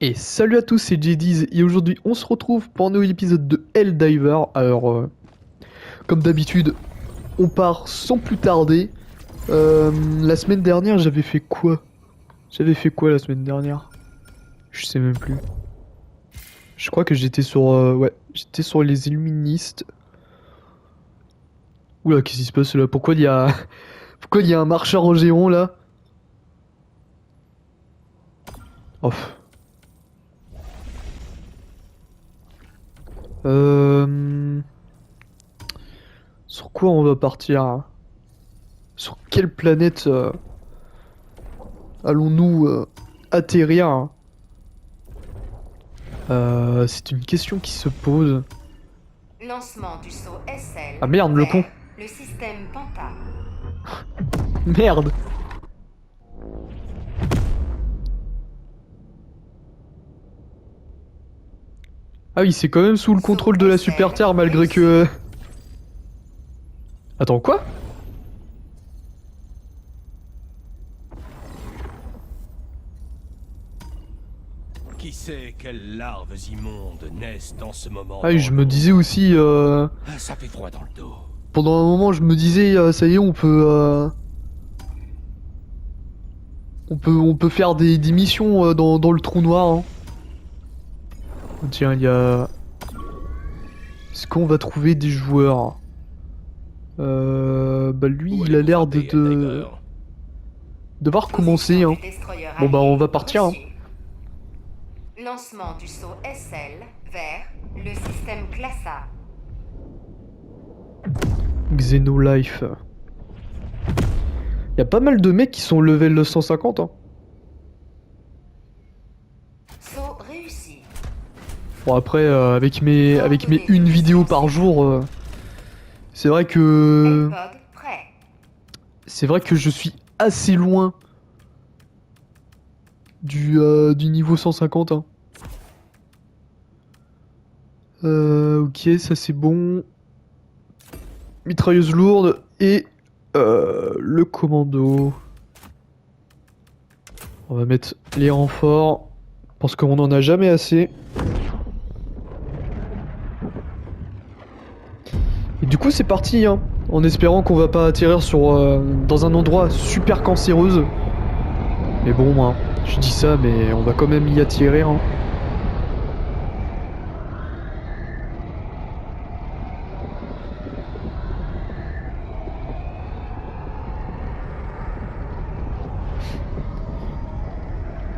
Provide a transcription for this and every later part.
Et salut à tous, c'est JD's et aujourd'hui on se retrouve pour un nouvel épisode de Helldiver. Alors, comme d'habitude, on part sans plus tarder. La semaine dernière, j'avais fait quoi? J'avais fait quoi la semaine dernière? Je sais même plus. Je crois que j'étais sur... ouais, j'étais sur les Illuministes. Oula, qu'est-ce qui se passe là? Pourquoi il y a... Pourquoi il y a un marcheur en géant là? Oh. Euh... Sur quoi on va partir? Sur quelle planète allons-nous atterrir? C'est une question qui se pose. Lancement du saut SL Ah merde, le con. vers le système Panta. Merde. Ah oui, c'est quand même sous le Saut contrôle de la SL Super Terre malgré réussi. que... Attends, quoi? Qui sait quelles larves immondes naissent en ce moment Ah oui, dans je me l'eau. disais aussi... Ah, ça fait froid dans le dos. Pendant un moment, je me disais, ça y est, on peut... on peut faire des missions dans le trou noir. Hein. Tiens, il y a... Est-ce qu'on va trouver des joueurs? Bah lui, Où il a allez-vous l'air frapper, Helldiver devoir commencer. Position Hein. du destroyer Bon bah on allié va partir. Hein. reçue. Lancement du saut SL vers le système Classa. Xenolife. Y a pas mal de mecs qui sont level 150. Hein. Saut réussi. Bon après avec mes une vidéo par jour, c'est vrai que Pod prêt. je suis assez loin du niveau 150. Hein. Ok, ça c'est bon. Mitrailleuse lourde et le commando. On va mettre les renforts parce qu'on en a jamais assez. Et du coup c'est parti hein, en espérant qu'on va pas atterrir sur dans un endroit super cancéreuse. Mais bon moi, je dis ça mais on va quand même y atterrir. Hein.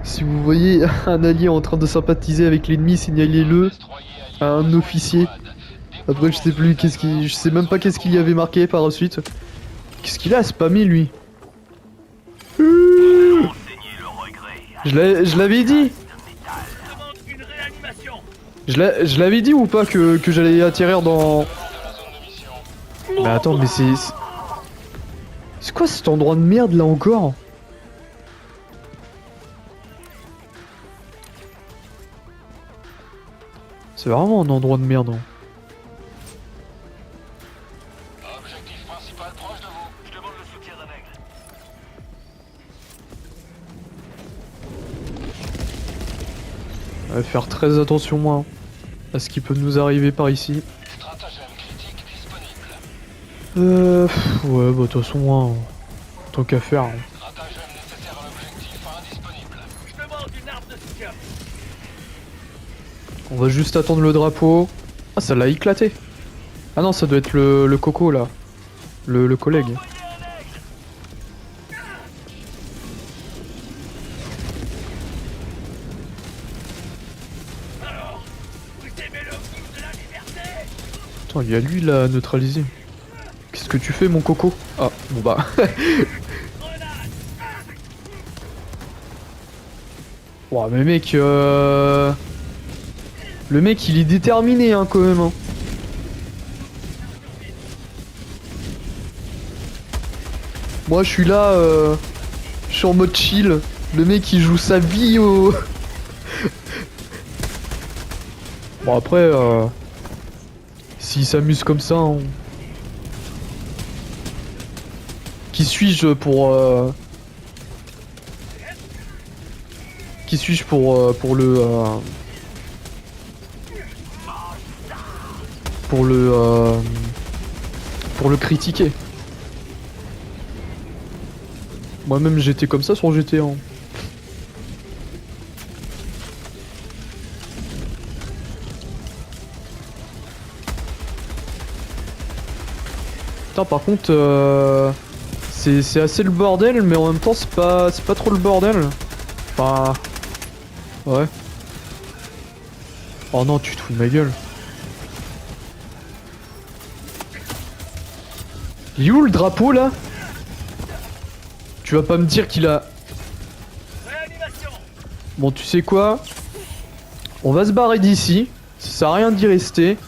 Si vous voyez un allié en train de sympathiser avec l'ennemi, signalez-le à un officier. Après je sais plus je sais même pas qu'est-ce qu'il y avait marqué par la suite. Qu'est-ce qu'il a spammé lui? Je l'avais dit. Je l'avais dit ou pas que j'allais atterrir dans... Mais attends mais c'est quoi cet endroit de merde là encore? C'est vraiment un endroit de merde. Hein. Objectif principal proche de vous. Je demande le soutien d'un aigle. On va faire très attention moi à ce qui peut nous arriver par ici. Stratagème critique disponible. Ouais bah de toute façon, hein, tant qu'à faire. Hein. Stratagème nécessaire à l'objectif indisponible. Je demande une arme de soutien. On va juste attendre le drapeau. Ah ça l'a éclaté. Ah non ça doit être le coco là. Le collègue. Vous aimez le goût de la liberté? Attends, il y a lui là à neutraliser. Qu'est-ce que tu fais mon coco? Ah bon bah. Ouah mais mec le mec il est déterminé hein quand même hein. Moi je suis là je suis en mode chill. Le mec il joue sa vie au... Bon après s'il s'amuse comme ça hein. Qui suis-je pour Qui suis-je pour le... pour le critiquer. Moi-même j'étais comme ça sur GTA. Hein. Putain par contre c'est assez le bordel mais en même temps c'est pas trop le bordel. Enfin... Ouais. Oh non tu te fous de ma gueule. Il est où le drapeau là? Tu vas pas me dire qu'il a... Bon tu sais quoi? On va se barrer d'ici. Ça sert à rien d'y rester.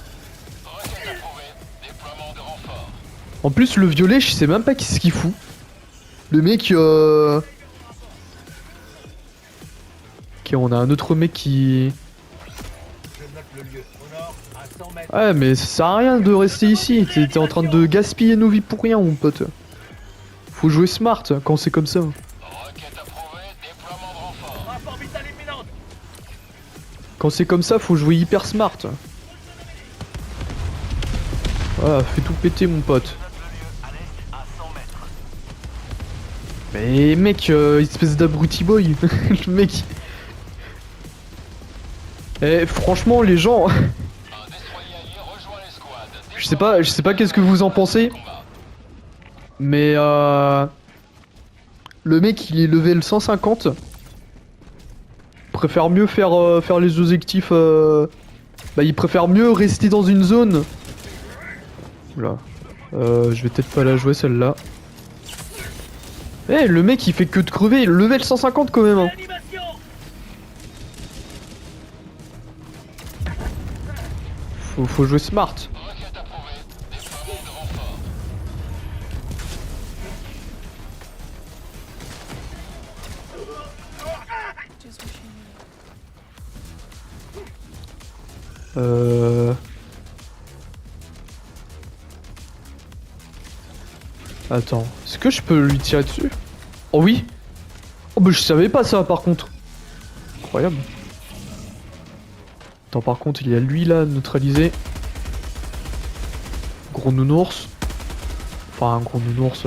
En plus le violet je sais même pas ce qu'il fout. Le mec Ok on a un autre mec qui... Ouais mais ça sert à rien de rester ici. T'es en train de gaspiller nos vies pour rien mon pote. Faut jouer smart quand c'est comme ça. Quand c'est comme ça faut jouer hyper smart. Voilà fais tout péter mon pote. Mais mec espèce d'abruti boy. Le mec... Eh franchement les gens... Je sais pas qu'est-ce que vous en pensez. Mais le mec il est level 150. Préfère mieux faire les objectifs. Bah il préfère mieux rester dans une zone. Oula. Je vais peut-être pas la jouer celle-là. Eh le mec il fait que de crever. Level 150 quand même. Hein. Faut jouer smart. Attends, est-ce que je peux lui tirer dessus? Oh oui. Oh bah je savais pas ça par contre. Incroyable. Attends par contre il y a lui là neutralisé. Gros nounours. Enfin un gros nounours.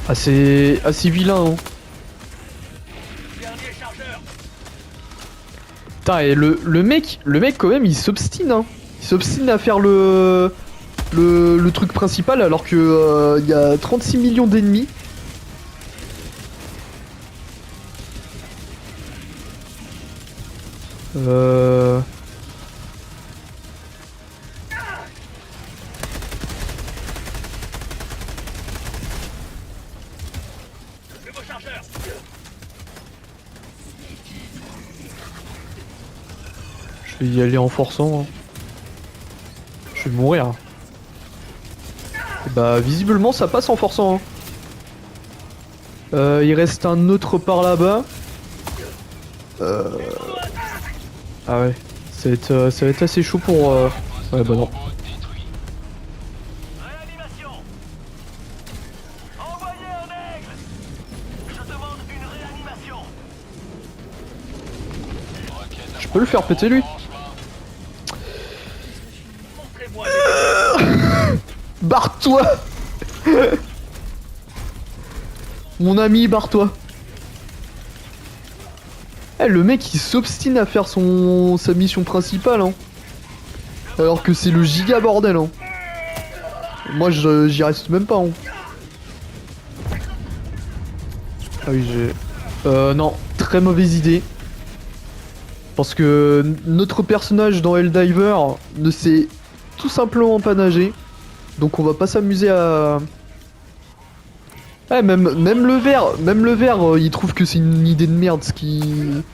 Assez vilain hein. Putain et le mec quand même il s'obstine hein. Il s'obstine à faire le truc principal alors que y a 36 millions d'ennemis. Je vais y aller en forçant. Hein. Je vais mourir. Et bah visiblement ça passe en forçant. Hein. Il reste un autre par là-bas. Ah ouais. Ça va être assez chaud pour... Ouais bah non. Je peux le faire péter lui. Barre-toi. Mon ami, barre-toi. Eh, le mec il s'obstine à faire sa mission principale hein. Alors que c'est le giga bordel hein. Moi j'y reste même pas hein. Ah oui j'ai... non, très mauvaise idée. Parce que notre personnage dans Helldiver ne sait tout simplement pas nager. Donc on va pas s'amuser à... Ouais, même le vert, il trouve que c'est une idée de merde ce qui...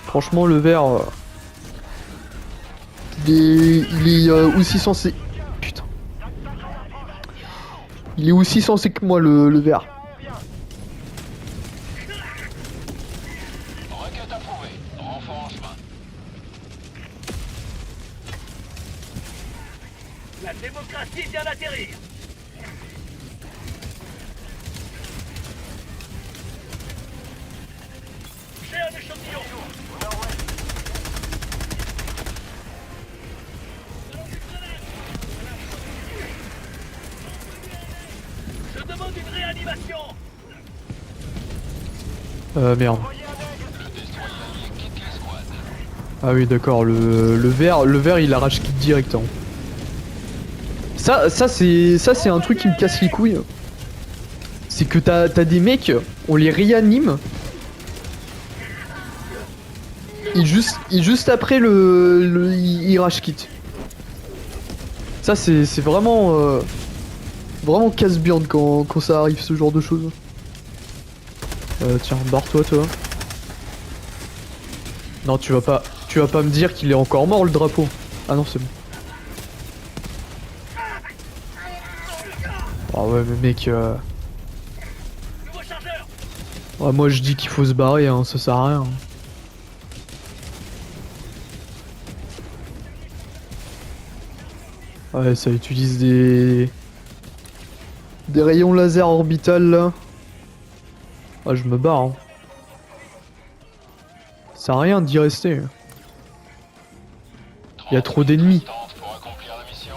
Franchement le vert... il est aussi censé... Putain. Il est aussi censé que moi le vert. démocratie vient d'atterrir. J'ai un échantillon. Je demande une réanimation. Merde. Envoyez un aigle. Le destroyer allié quitte l'escouade. Ah oui, d'accord, le vert il arrache kit direct. Hein. Ça c'est un truc qui me casse les couilles. C'est que t'as des mecs, on les réanime. Et juste après il rage kit. Ça c'est vraiment vraiment casse-biande quand ça arrive ce genre de choses. Tiens, barre-toi toi. Non, tu vas pas me dire qu'il est encore mort le drapeau. Ah non, c'est bon. Ah ouais, mais mec, Nouveau chargeur. ouais, moi je dis qu'il faut se barrer, hein, ça sert à rien. Ouais, ça utilise des rayons laser orbital là. Ah, je me barre. Hein. Ça sert à rien d'y rester. Il y a trop d'ennemis. Pour accomplir la mission.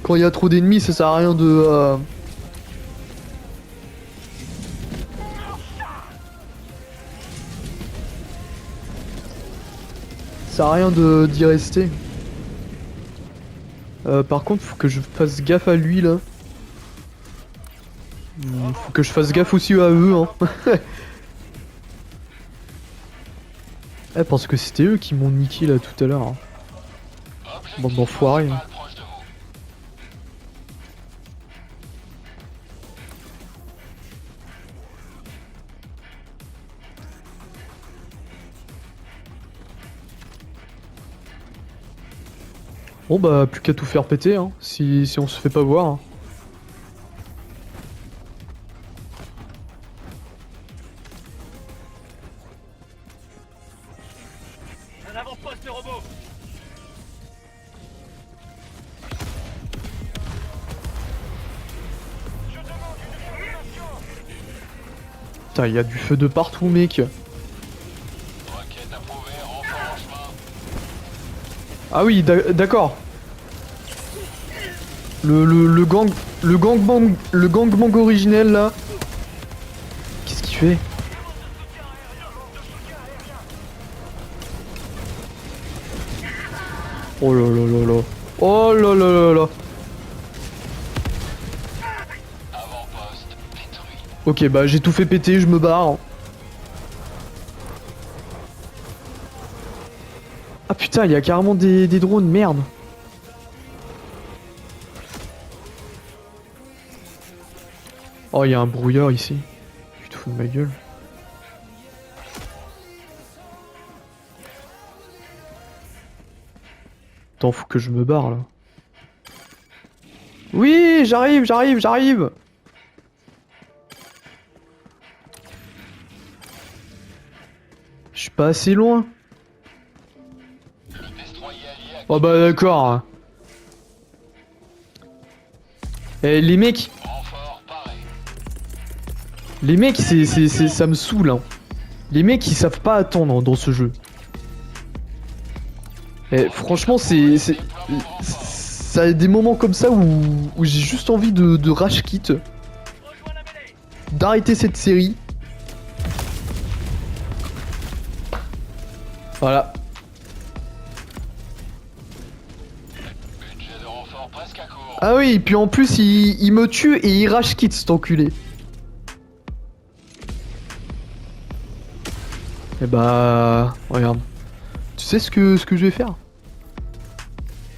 Quand il y a trop d'ennemis, ça sert à rien de. Ça sert à rien d'y rester. Par contre, faut que je fasse gaffe à lui là. Faut que je fasse gaffe aussi à eux. Hein. Eh, parce que c'était eux qui m'ont niqué là tout à l'heure. Hein. Bande d'enfoirés. Hein. Proche de vous. Bon bah, plus qu'à tout faire péter, hein, si on se fait pas voir. Hein. Un avant-poste robot. Je demande une réanimation. Putain, il y a du feu de partout, mec. Requête approuvée, renfort en chemin. Ah oui, d'accord. Le gangbang originel là. Qu'est-ce qu'il fait? Oh là là là là. Oh là là là là. Avant-poste détruit. Ok, bah j'ai tout fait péter, je me barre. Ah putain, il y a carrément des drones, merde. Oh, il y a un brouillard ici. Tu te fous de ma gueule. Attends, faut que je me barre là. Oui, j'arrive. Je suis pas assez loin. Le destroyer allié a Oh bah d'accord. Eh les mecs, renfort paré. ça me saoule. Hein. Les mecs ils savent pas attendre dans ce jeu. Eh franchement ça a des moments comme ça où j'ai juste envie de rage quit. Rejoins la mêlée. D'arrêter cette série. Voilà. Budget de renfort presque à court. Ah oui, et puis en plus il me tue et il rage quitte cet enculé. Et bah regarde. Tu sais ce que je vais faire?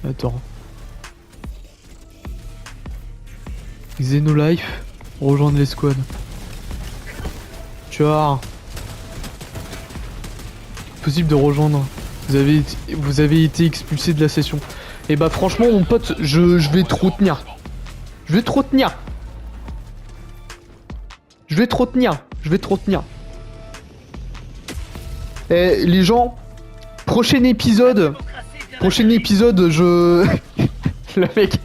Attends. Xenolife, rejoindre l'escouade. Tu vois. Possible de rejoindre. Vous avez été expulsé de la session. Et bah franchement mon pote, je vais te retenir. Je vais te retenir. Eh, les gens, prochain épisode, je... Le mec...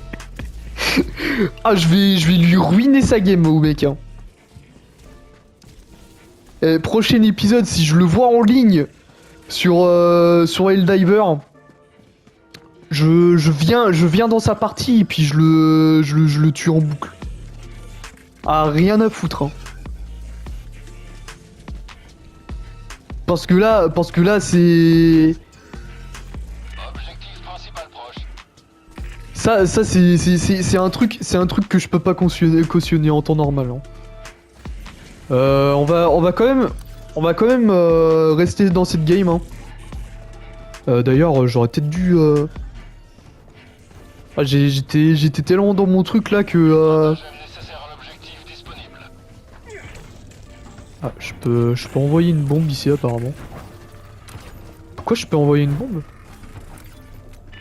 Ah, je vais lui ruiner sa game au mec, hein. Eh, prochain épisode, si je le vois en ligne sur Helldiver, je viens dans sa partie et puis je le tue en boucle. Ah, rien à foutre, hein. Parce que là, c'est... Objectif principal proche. Ça c'est un truc que je peux pas cautionner en temps normal, hein. On va quand même rester dans cette game, hein. D'ailleurs, j'aurais peut-être dû... Ah, j'étais tellement dans mon truc là que... J'aime nécessaire à l'objectif disponible. Ah, je peux envoyer une bombe ici apparemment. Pourquoi je peux envoyer une bombe?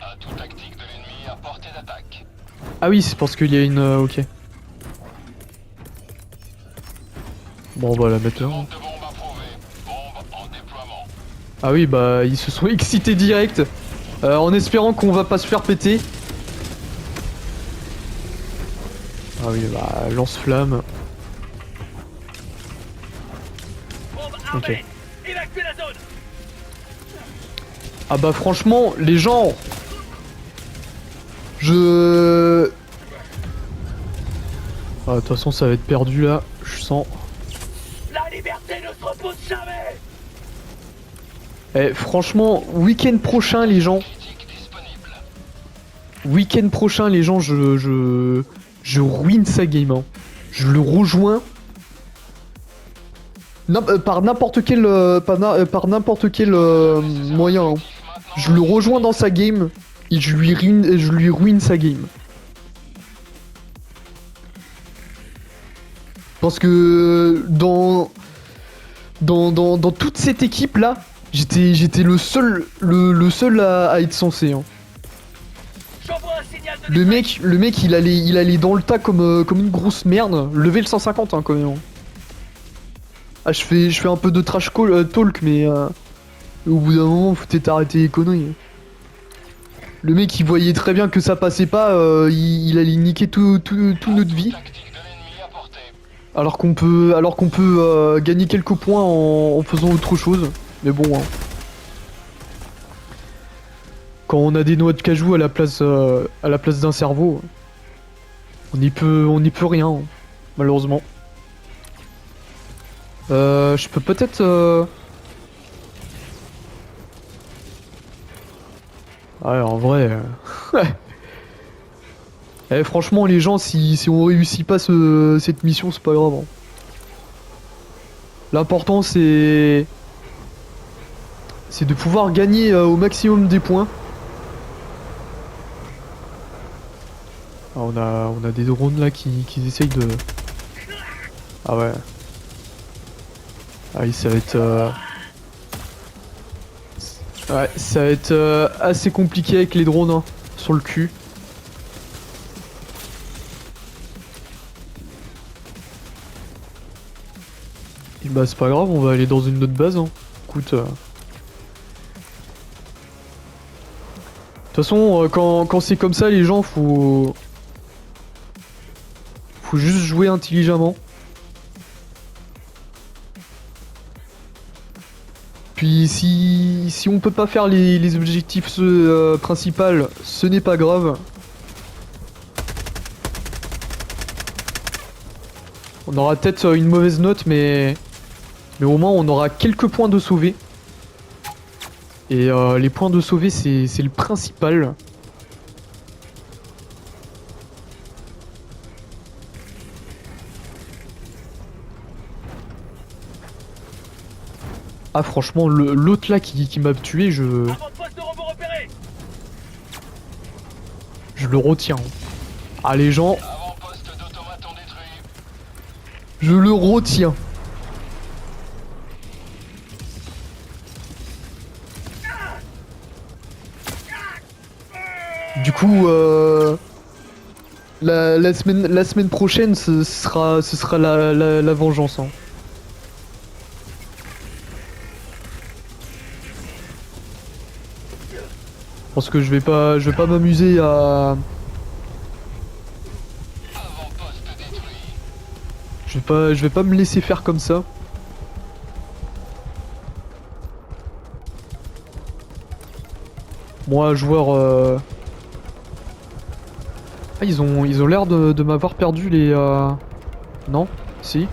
Atout tactique de l'ennemi à portée d'attaque. Ah oui, c'est parce qu'il y a une... ok. Bon, on va la mettre là. Demande de bombe approuvée. Bombe en déploiement. Ah oui, bah ils se sont excités direct. En espérant qu'on va pas se faire péter. Ah oui, bah lance-flamme. Ok. Ah bah franchement, les gens... Ah, de toute façon, ça va être perdu là, je sens. La liberté ne se repose jamais. Eh, franchement, week-end prochain, les gens... Critique disponible. Week-end prochain, les gens, je ruine sa game, hein. Je le rejoins. Par n'importe quel, par n'importe quel moyen, hein. Je le rejoins dans sa game et je lui ruine sa game. Parce que dans toute cette équipe là, j'étais le seul à être censé, hein. J'envoie un signal de Le mec il allait dans le tas comme une grosse merde. Level 150 hein, quand même. Ah, je fais un peu de trash talk mais au bout d'un moment faut peut-être arrêter les conneries. Le mec il voyait très bien que ça passait pas, il allait niquer tout notre vie. Tactique de l'ennemi à portée. Alors qu'on peut gagner quelques points en faisant autre chose. Mais bon, hein. Quand on a des noix de cajou à la place d'un cerveau, on n'y peut rien, hein, malheureusement. Je peux peut-être... Ouais, en vrai... Eh, franchement, les gens, si on réussit pas cette mission, c'est pas grave, hein. L'important, c'est de pouvoir gagner au maximum des points. Ah, on a des drones là qui essayent de... Ah ouais. Ah oui, ça va être... Ouais, ça va être assez compliqué avec les drones, hein, sur le cul. Et bah c'est pas grave, on va aller dans une autre base, hein. Écoute... De toute façon, quand c'est comme ça, les gens, faut juste jouer intelligemment. Puis si on peut pas faire les objectifs principaux, ce n'est pas grave. On aura peut-être une mauvaise note, mais au moins on aura quelques points de sauver. Et les points de sauver, c'est le principal. Ah franchement, l'autre là qui m'a tué, je avant-poste de robot repéré. le retiens. Ah les gens, Avant-poste d'automaton détruit. je le retiens. Du coup, la semaine prochaine, ce sera la vengeance, hein. Parce que je vais pas m'amuser à... Avant-poste détruit. Je vais pas me laisser faire comme ça. Moi, joueur... Ah, ils ont l'air de m'avoir perdu les... Non? Si?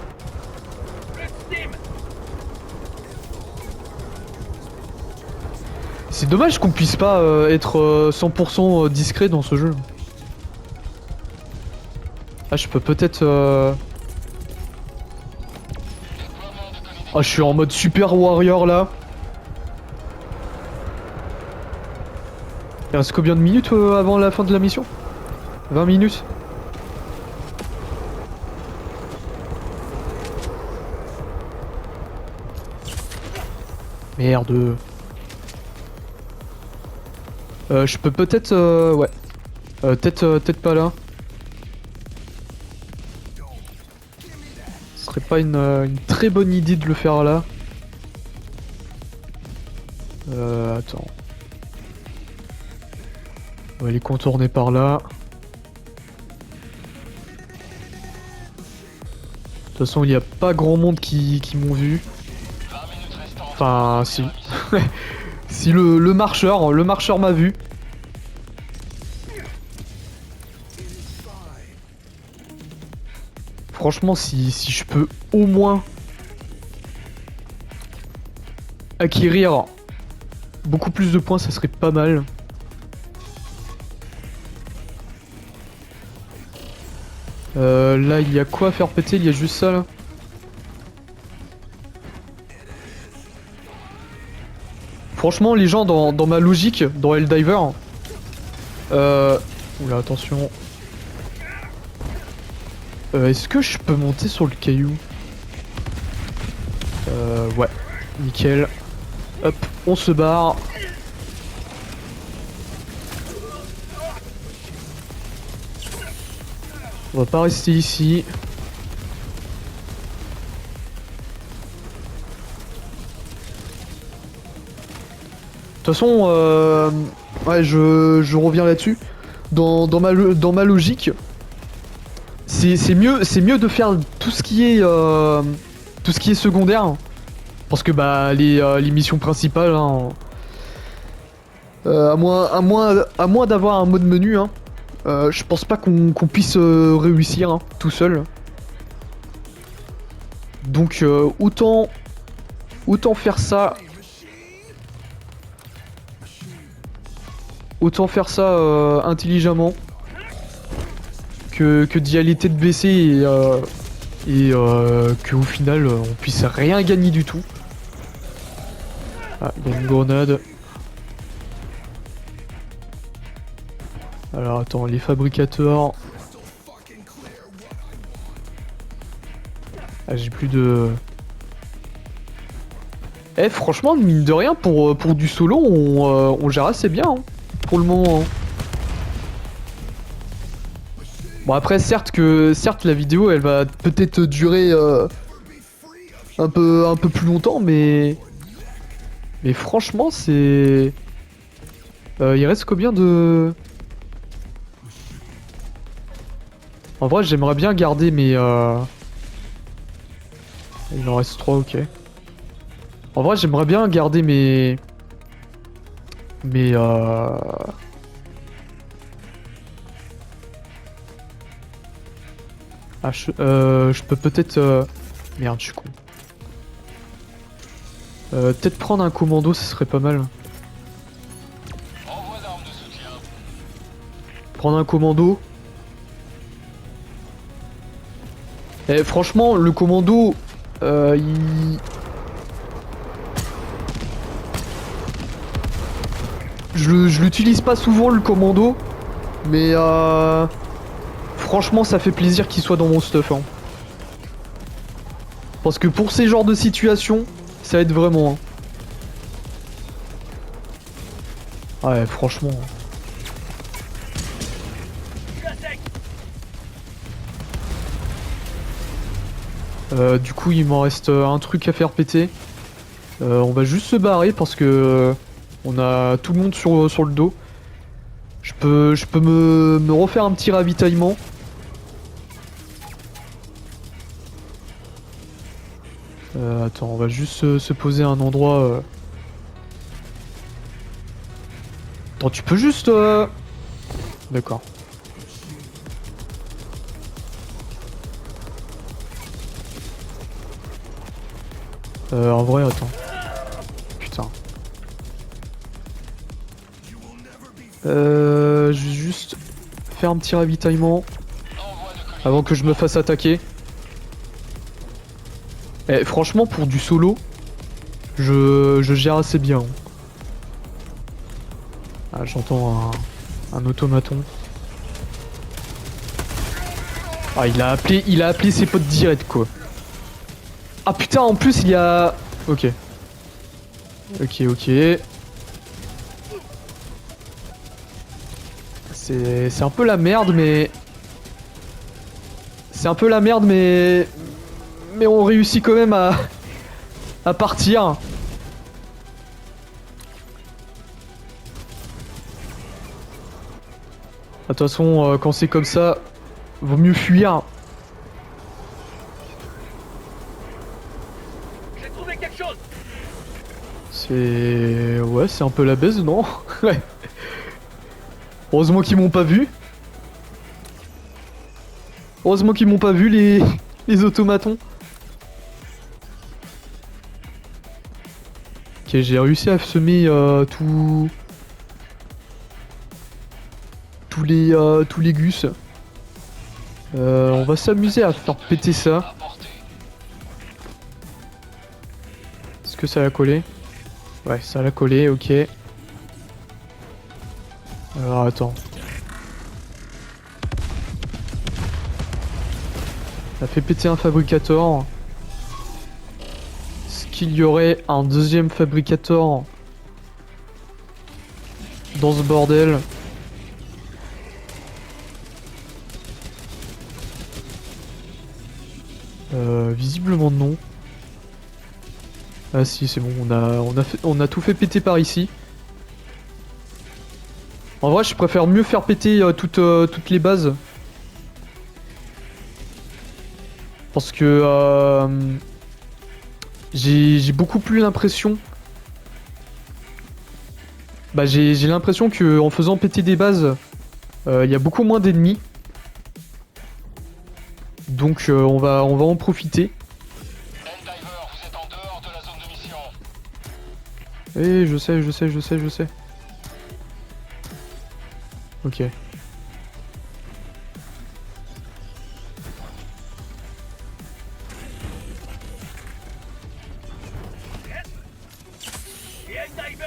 C'est dommage qu'on puisse pas être 100% discret dans ce jeu. Ah, je peux peut-être... Ah, je suis en mode super warrior là. Il reste combien de minutes avant la fin de la mission? 20 minutes? Merde. Je peux peut-être... ouais. Peut-être pas là. Ce serait pas une très bonne idée de le faire là. Attends. On va les contourner par là. De toute façon, il n'y a pas grand monde qui m'ont vu. 20 minutes restantes. Enfin, si. Si le marcheur m'a vu. Franchement, si je peux au moins acquérir beaucoup plus de points, ça serait pas mal. Là, il y a quoi à faire péter? Il y a juste ça là. Franchement, les gens, dans ma logique, dans Helldiver... Oula, attention. Est-ce que je peux monter sur le caillou? Ouais. Nickel. Hop, on se barre. On va pas rester ici. De toute façon, ouais, je reviens là-dessus. Dans ma logique, c'est mieux de faire tout ce qui est secondaire, parce que bah les missions principales, hein, à moins d'avoir un mode menu, hein, je pense pas qu'on puisse réussir hein, tout seul. Donc autant faire ça. Autant faire ça intelligemment que d'y aller tête baissée et qu'au final on puisse rien gagner du tout. Ah, il y a une grenade. Alors attends, les fabricateurs. Ah, j'ai plus de... Eh franchement, mine de rien, pour du solo, on gère assez bien. Hein. Pour le moment. Bon après certes la vidéo elle va peut-être durer un peu plus longtemps mais franchement c'est il reste combien de... En vrai j'aimerais bien garder mes il en reste 3, ok. En vrai j'aimerais bien garder mes ah, je peux peut-être... Merde, je suis con. Peut-être prendre un commando, ce serait pas mal. Envoi d'armes de soutien. Prendre un commando. Et franchement, le commando, il... Je l'utilise pas souvent le commando, mais franchement ça fait plaisir qu'il soit dans mon stuff. Hein. Parce que pour ces genres de situations, ça aide vraiment. Hein. Ouais, franchement. Du coup il m'en reste un truc à faire péter. On va juste se barrer parce que... On a tout le monde sur le dos. Je peux me refaire un petit ravitaillement. Attends, on va juste se poser à un endroit... Attends, tu peux juste... D'accord. En vrai, attends. Putain. Je vais juste faire un petit ravitaillement avant que je me fasse attaquer. Eh, franchement, pour du solo, je gère assez bien. Ah, j'entends un automaton. Ah, il a appelé ses potes direct, quoi. Ah putain, en plus il y a... Ok. Ok. C'est un peu la merde, mais... C'est un peu la merde, mais... Mais on réussit quand même à partir. De toute façon, quand c'est comme ça, vaut mieux fuir. J'ai trouvé quelque chose. C'est... Ouais, c'est un peu la baise, non? Ouais. Heureusement qu'ils m'ont pas vu. Heureusement qu'ils m'ont pas vu, les automatons. Ok, j'ai réussi à semer tous les gus. On va s'amuser à faire péter ça. Est-ce que ça l'a collé? Ouais, ça l'a collé, ok. Alors attends. Ça fait péter un fabricator. Est-ce qu'il y aurait un deuxième fabricator dans ce bordel? Visiblement non. Ah si, c'est bon, on a tout fait péter par ici. En vrai, je préfère mieux faire péter toutes les bases. Parce que j'ai beaucoup plus l'impression... Bah j'ai l'impression que en faisant péter des bases, il y a beaucoup moins d'ennemis. Donc on va en profiter. Helldiver, vous êtes en dehors de la zone de mission. Eh, je sais. Ok.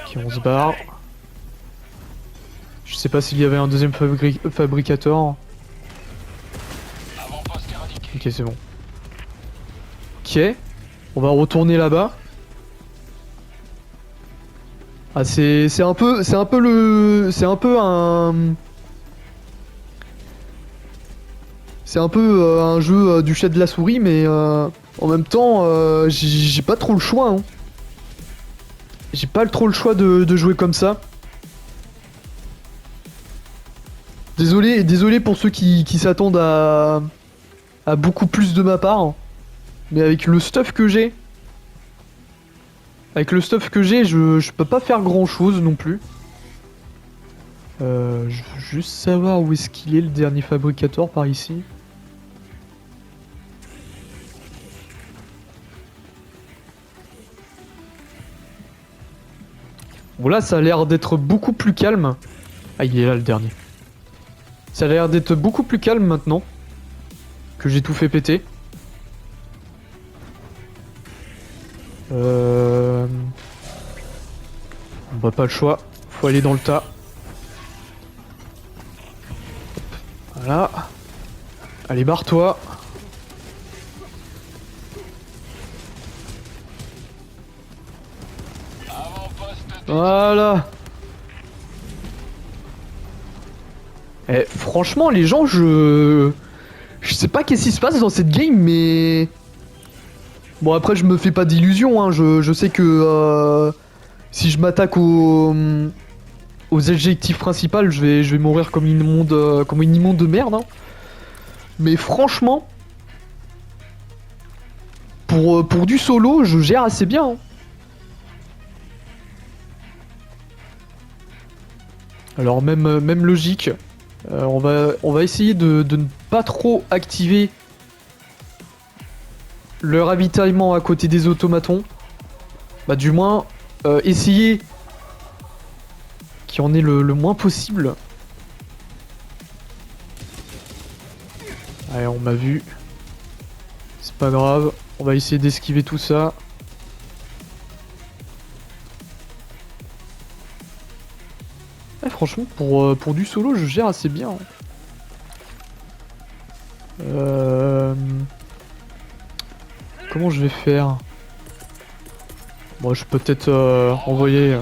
Ok, on se barre. Je sais pas s'il y avait un deuxième fabricateur. Avant-poste éradiqué. Ok, c'est bon. Ok. On va retourner là-bas. Ah, c'est un peu un jeu du chat de la souris, mais en même temps, j'ai pas trop le choix. Hein. J'ai pas trop le choix de jouer comme ça. Désolé pour ceux qui s'attendent à beaucoup plus de ma part. Mais avec le stuff que j'ai... je peux pas faire grand chose non plus. Je veux juste savoir où est-ce qu'il est le dernier fabricateur par ici. Bon là ça a l'air d'être beaucoup plus calme. Ah il est là le dernier. Ça a l'air d'être beaucoup plus calme maintenant. Que j'ai tout fait péter. Bah pas le choix, faut aller dans le tas. Voilà. Allez barre-toi. Voilà. Eh, franchement les gens je sais pas qu'est-ce qui se passe dans cette game mais... Bon après je me fais pas d'illusions hein, je sais que Si je m'attaque aux adjectifs principaux, je vais mourir comme une immonde de merde. Hein. Mais franchement, pour du solo, je gère assez bien. Hein. Alors même logique. On va essayer de ne pas trop activer le ravitaillement à côté des automatons. Bah du moins, essayer qu'il y en ait le moins possible. Allez, on m'a vu. C'est pas grave. On va essayer d'esquiver tout ça. Franchement, pour du solo, je gère assez bien. Comment je vais faire? Bon, je peux peut-être envoyer...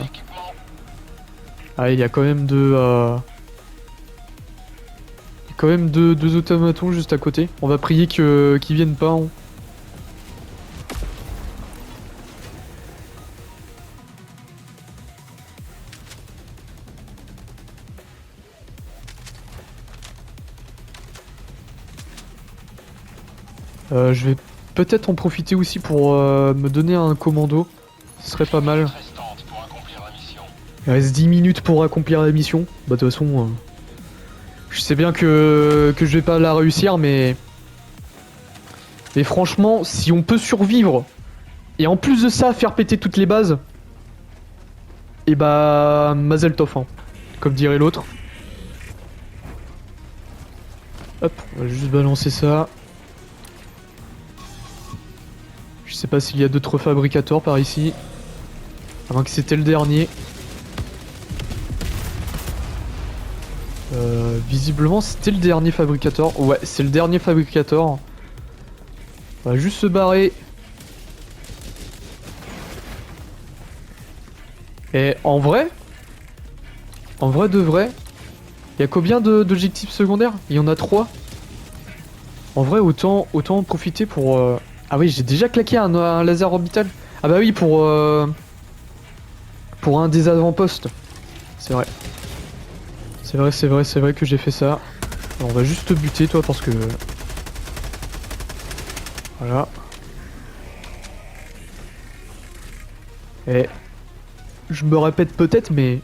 Ah, il y a quand même deux... Il y a quand même deux automatons juste à côté. On va prier qu'ils viennent pas. Hein. Je vais peut-être en profiter aussi pour me donner un commando. Ce serait pas mal. Il reste 10 minutes pour accomplir la mission. Bah de toute façon, je sais bien que je vais pas la réussir, mais franchement, si on peut survivre et en plus de ça faire péter toutes les bases, et bah Mazel Tov, hein, comme dirait l'autre. Hop, on va juste balancer ça. Je sais pas s'il y a d'autres fabricateurs par ici. À moins que c'était le dernier. Visiblement c'était le dernier fabricateur. Ouais, c'est le dernier fabricateur. On va juste se barrer. Et en vrai de vrai, il y a combien d'objectifs secondaires? Il y en a 3. En vrai, autant en profiter pour... Ah oui, j'ai déjà claqué un laser orbital. Ah bah oui, pour un des avant-postes. C'est vrai. C'est vrai que j'ai fait ça. Alors, on va juste te buter, toi, parce que... Voilà. Et... Je me répète peut-être, mais...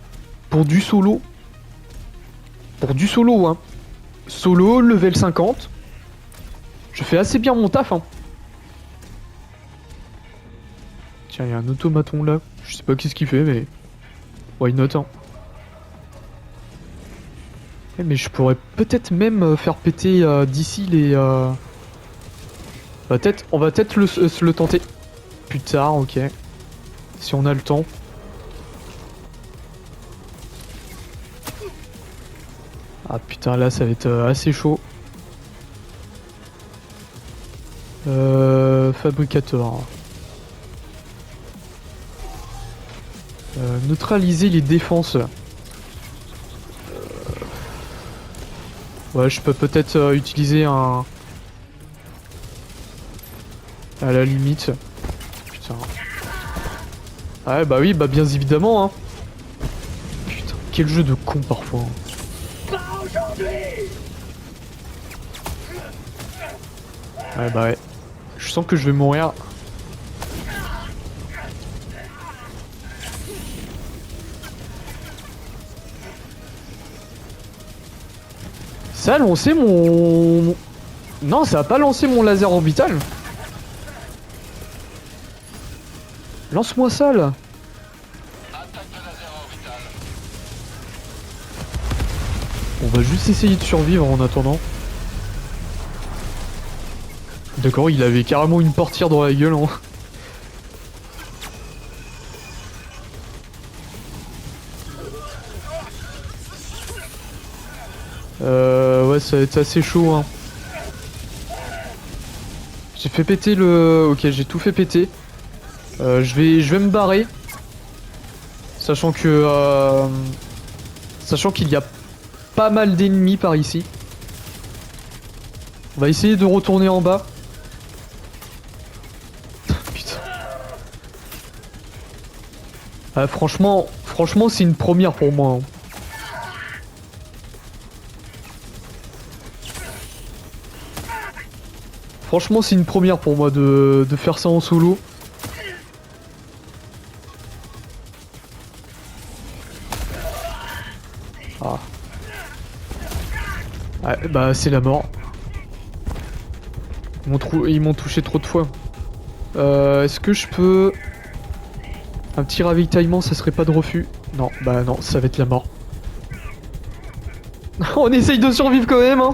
Pour du solo... hein. Solo, level 50. Je fais assez bien mon taf, hein. Tiens, il y a un automaton là. Je sais pas qu'est-ce qu'il fait, mais... Why not, hein. Mais je pourrais peut-être même faire péter d'ici les... On va peut-être le tenter. Plus tard, ok. Si on a le temps. Ah putain, là ça va être assez chaud. Fabricateur. Neutraliser les défenses. Ouais, je peux peut-être utiliser un... À la limite. Putain. Ouais, bah oui, bah bien évidemment, hein. Putain, quel jeu de con parfois. Pas aujourd'hui. Ouais, bah ouais. Je sens que je vais mourir. Ça a lancé mon... Non, ça a pas lancé mon laser orbital. Lance-moi ça, là. On va juste essayer de survivre en attendant. D'accord, il avait carrément une portière dans la gueule, hein. Ouais, ça va être assez chaud, hein. J'ai fait péter le... Ok, j'ai tout fait péter. Je vais me barrer. Sachant que... Sachant qu'il y a pas mal d'ennemis par ici. On va essayer de retourner en bas. Putain. Ah, franchement, c'est une première pour moi, hein. Franchement, c'est une première pour moi de faire ça en solo. Ah. Ouais, bah c'est la mort. Ils m'ont touché trop de fois. Est-ce que je peux... Un petit ravitaillement, ça serait pas de refus? Non, bah non, ça va être la mort. On essaye de survivre quand même, hein.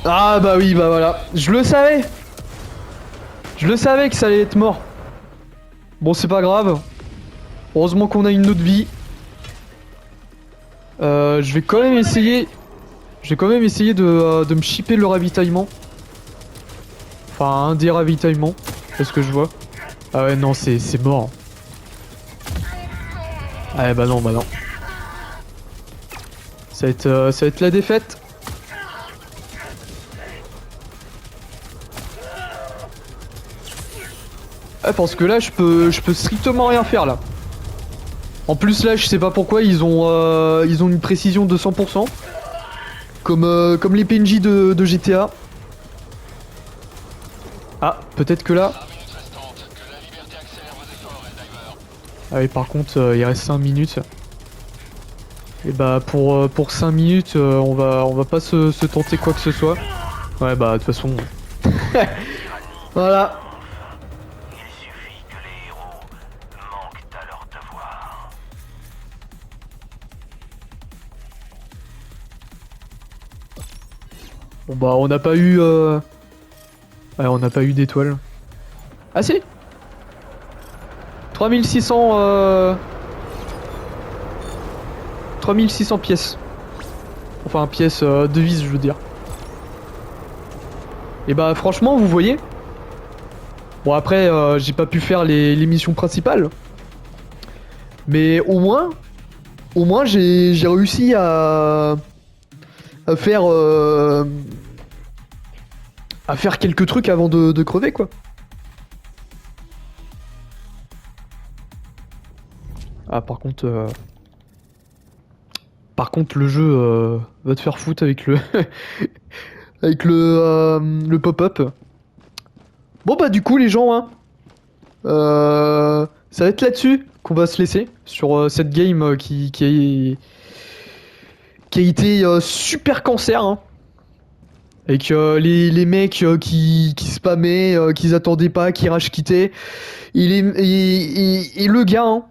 Ah bah oui, bah voilà. Je le savais. Je le savais que ça allait être mort. Bon, c'est pas grave. Heureusement qu'on a une autre vie. Je vais quand même essayer... Je vais quand même essayer de me shipper le ravitaillement. Enfin, un des ravitaillements. C'est ce que je vois. Ah ouais, non, c'est mort. Ah bah non, bah non. Ça va être la défaite. Ah, parce que là, je peux strictement rien faire, là. En plus, là, je sais pas pourquoi, ils ont une précision de 100%. Comme les PNJ de GTA. Ah, peut-être que là... Ah oui, par contre, il reste 5 minutes. Et bah, pour 5 minutes, on va pas se tenter quoi que ce soit. Ouais, bah, de toute façon... Voilà. Il suffit que les héros manquent à leur devoir. Bon bah, on n'a pas eu... Ouais, on n'a pas eu d'étoiles. Ah si 3600... 3600 pièces. Enfin, pièces devises, je veux dire. Et bah, franchement, vous voyez. Bon, après, j'ai pas pu faire les missions principales. Mais au moins j'ai réussi à faire... à faire quelques trucs avant de crever, quoi. Ah, par contre... Par contre, le jeu va te faire foutre avec le... avec le pop-up. Bon bah du coup les gens, hein, ça va être là-dessus qu'on va se laisser sur cette game qui a été super cancer, hein. Avec les mecs qui spammaient, qui attendaient pas, qui rage quittaient. Et le gars, hein,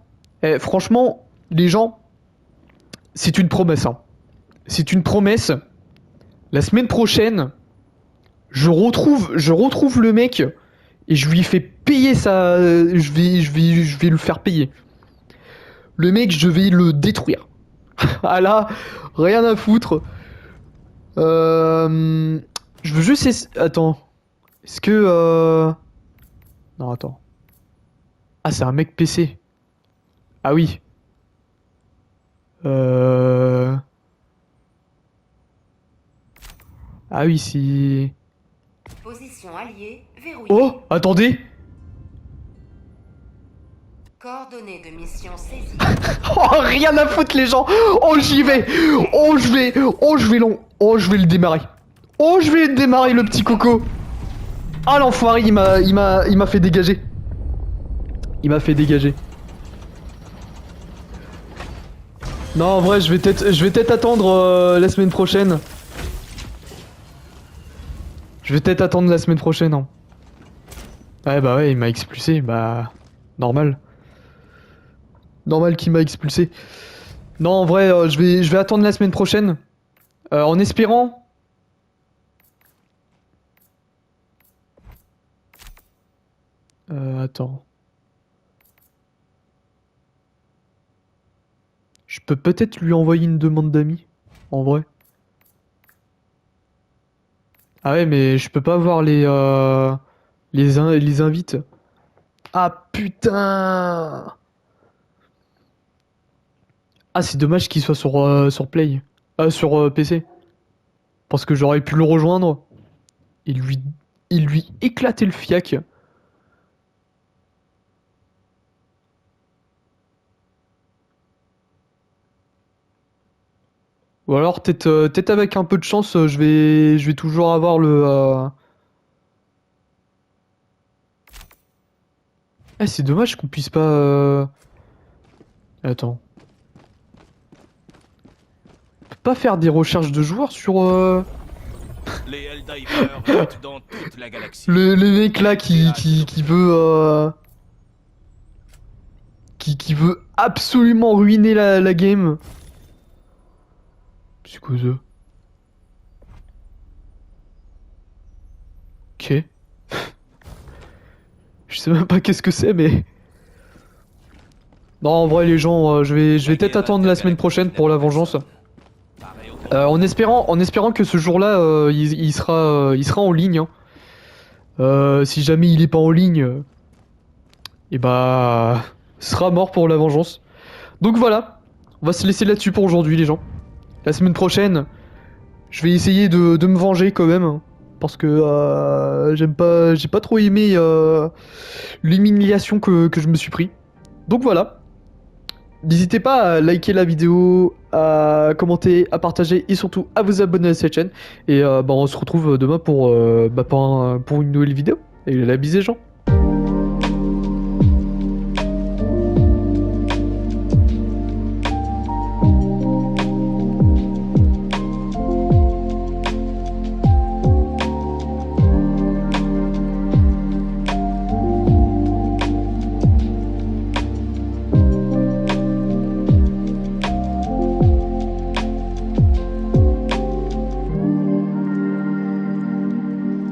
franchement, les gens, c'est une promesse, hein. C'est une promesse. La semaine prochaine, je retrouve le mec et je lui fais payer ça. Je vais le faire payer. Le mec, je vais le détruire. Ah là, rien à foutre. Je veux juste... Attends. Est-ce que... Non, attends. Ah, c'est un mec PC. Ah oui. Ah oui, si... Position alliée verrouillée. Oh, attendez. Coordonnées de mission saisies. Oh, rien à foutre les gens. Oh, j'y vais. Oh, je vais le démarrer. Oh, je vais le démarrer, le petit coco. Ah, l'enfoiré, il m'a fait dégager. Il m'a fait dégager. Non, en vrai, je vais peut-être attendre la semaine prochaine. Je vais peut-être attendre la semaine prochaine, hein. Ouais, bah ouais, il m'a expulsé, bah... Normal. Normal qu'il m'a expulsé. Non, en vrai, je vais attendre la semaine prochaine. En espérant... Attends. Je peux peut-être lui envoyer une demande d'amis, en vrai. Ah ouais, mais je peux pas voir les invites. Ah putain! Ah, c'est dommage qu'il soit sur Play. Sur PC. Parce que j'aurais pu le rejoindre et lui éclater le fiac. Ou alors peut-être avec un peu de chance, je vais toujours avoir le. Eh, c'est dommage qu'on puisse pas. Attends. On peut pas faire des recherches de joueurs sur. Les Helldivers luttent dans toute la galaxie. Le mec là qui veut. Qui veut absolument ruiner la game. C'est quoi ça? Ok. Je sais même pas qu'est-ce que c'est, mais. Non, en vrai, les gens, je vais peut-être attendre la semaine prochaine pour la vengeance. En espérant que ce jour-là, il sera en ligne. Hein. Si jamais il est pas en ligne, et bah, sera mort pour la vengeance. Donc voilà, on va se laisser là-dessus pour aujourd'hui, les gens. La semaine prochaine, je vais essayer de me venger quand même, hein, parce que j'ai pas trop aimé l'humiliation que je me suis pris. Donc voilà. N'hésitez pas à liker la vidéo, à commenter, à partager et surtout à vous abonner à cette chaîne. Et bah, on se retrouve demain pour une nouvelle vidéo. Et la bise les gens.